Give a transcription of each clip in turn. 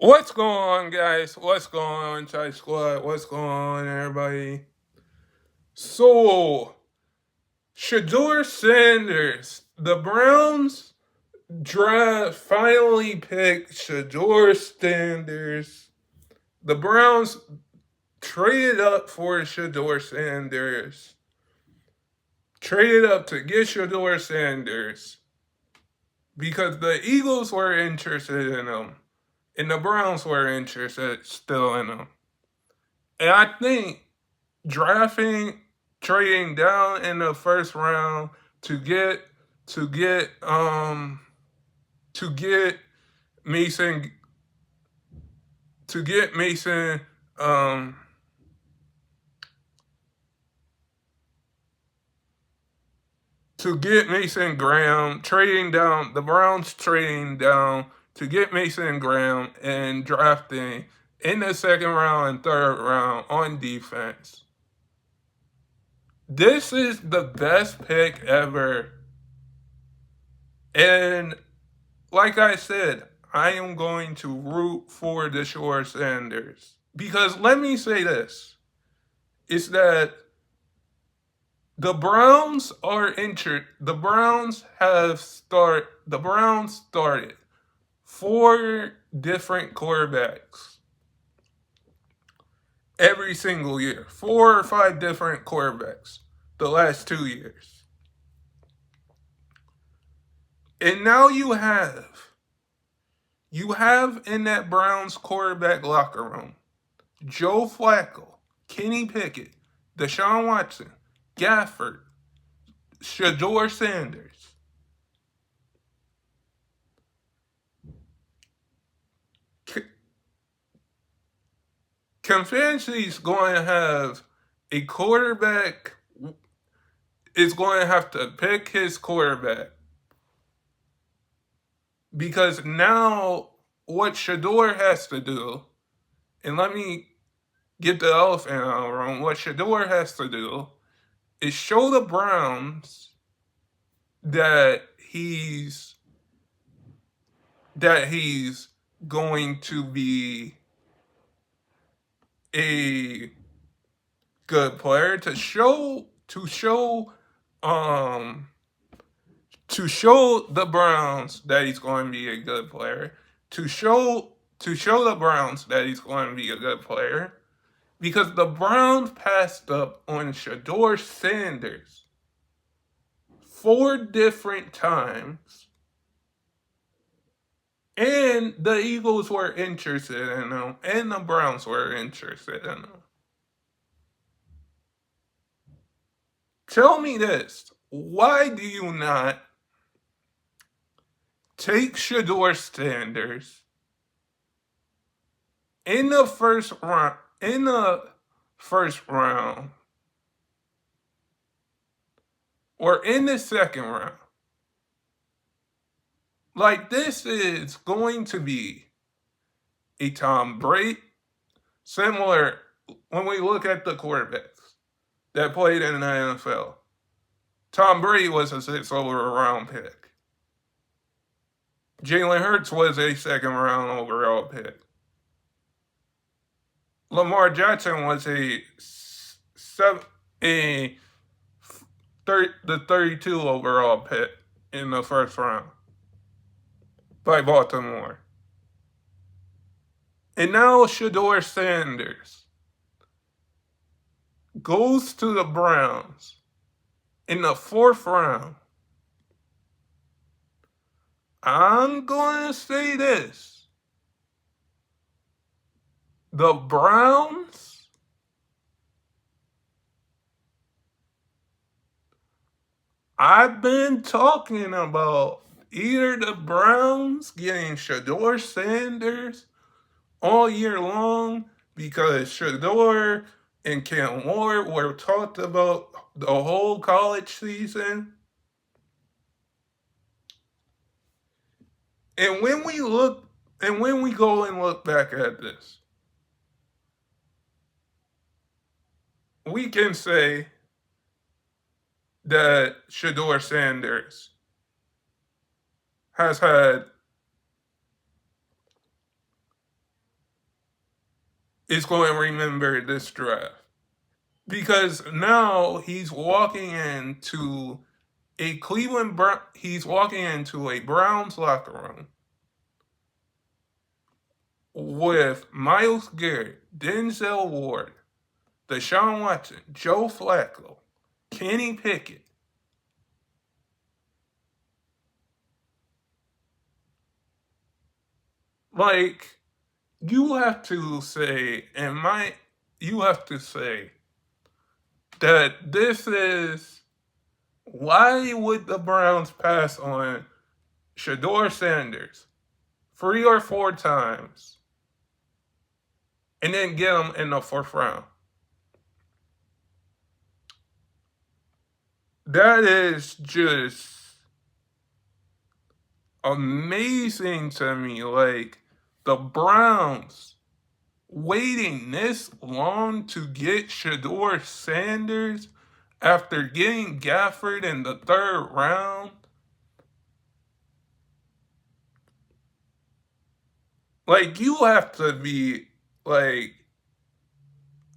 What's going on, guys? What's going on, Chai Squad? What's going on, everybody? So, Shedeur Sanders, the Browns draft finally picked Shedeur Sanders. The Browns traded up for Shedeur Sanders. Traded up to get Shedeur Sanders because the Eagles were interested in him, and the Browns were interested still in him. And I think drafting, trading down in the first round to get to get um to get Mason to get Mason um to get Mason Graham, trading down, the Browns trading down to get Mason Graham and drafting in the second round and third round on defense. This is the best pick ever. And like I said, I am going to root for the Shore Sanders. Because let me say this, is that the Browns are injured. The Browns started four different quarterbacks every single year. Four or five different quarterbacks the last 2 years. And now you have in that Browns quarterback locker room Joe Flacco, Kenny Pickett, Deshaun Watson, Gafford, Shedeur Sanders. Confancy is going to have a quarterback, is going to have to pick his quarterback. Because now what Shedeur has to do, and let me get the elephant out of the room, what Shedeur has to do is show the Browns that he's going to be a good player, um to show the Browns that he's going to be a good player, to show the Browns that he's going to be a good player, because the Browns passed up on Shedeur Sanders 4 different times, and the Eagles were interested in him, and the Browns were interested in him. Tell me this: why do you not take Shedeur Sanders in the first round? In the first round, or in the second round? Like, this is going to be a Tom Brady, similar when we look at the quarterbacks that played in the NFL. Tom Brady was a 6 overall pick. Jalen Hurts was a second round overall pick. Lamar Jackson was the 32 overall pick in the first round by Baltimore. And now Shedeur Sanders goes to the Browns in the fourth round. I'm going to say this: the Browns I've been talking about either the Browns getting Shedeur Sanders all year long, because Shedeur and Cam Ward were talked about the whole college season. And when we go and look back at this, we can say that Shedeur Sanders has had is going to remember this draft. Because now he's walking into a Browns locker room with Myles Garrett, Denzel Ward, Deshaun Watson, Joe Flacco, Kenny Pickett. Like, you have to say, you have to say that this is, why would the Browns pass on Shedeur Sanders 3 or 4 times and then get him in the 4th round? That is just amazing to me. Like, the Browns waiting this long to get Shedeur Sanders after getting Gafford in the 3rd round. Like, you have to be, like,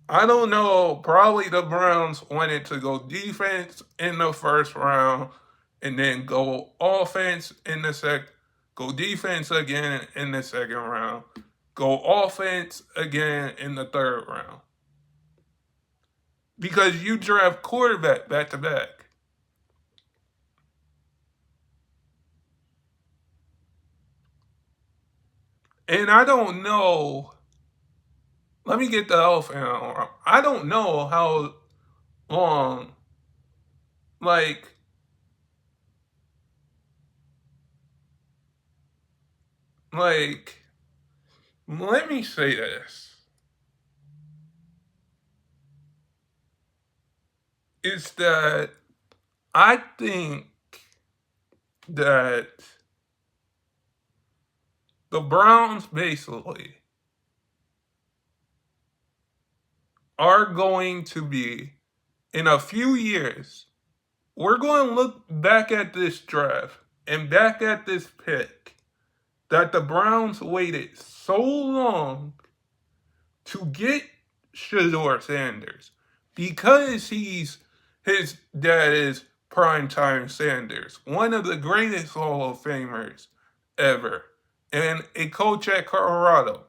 I don't know, probably the Browns wanted to go defense in the 1st round and then go go defense again in the 2nd round, go offense again in the 3rd round. Because you draft quarterback back to back. And I don't know, let me get the elephant out. I don't know how long, like, let me say this. Is that I think that the Browns basically are going to be, in a few years, we're going to look back at this draft and back at this pick that the Browns waited so long to get Shedeur Sanders because his dad is Primetime Sanders, one of the greatest Hall of Famers ever, and a coach at Colorado.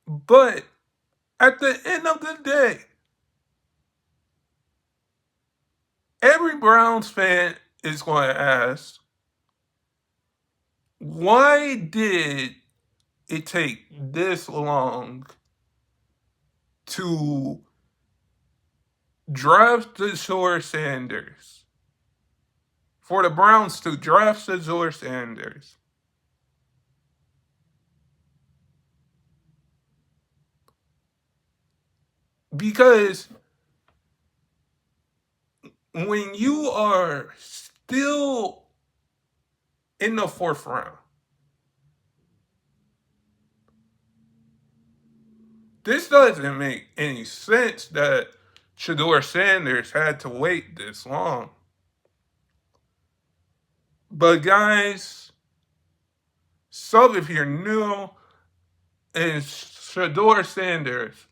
But at the end of the day, every Browns fan is going to ask, why did it take this long to draft Shedeur Sanders? For the Browns to draft Shedeur Sanders. Because when you are still in the 4th round, this doesn't make any sense that Shedeur Sanders had to wait this long. But guys, sub if you're new, and Shedeur Sanders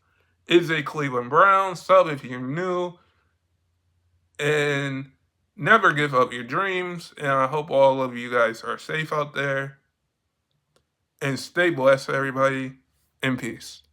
is a Cleveland Brown. Sub if you're new, and never give up your dreams. And I hope all of you guys are safe out there. And stay blessed, everybody. In peace.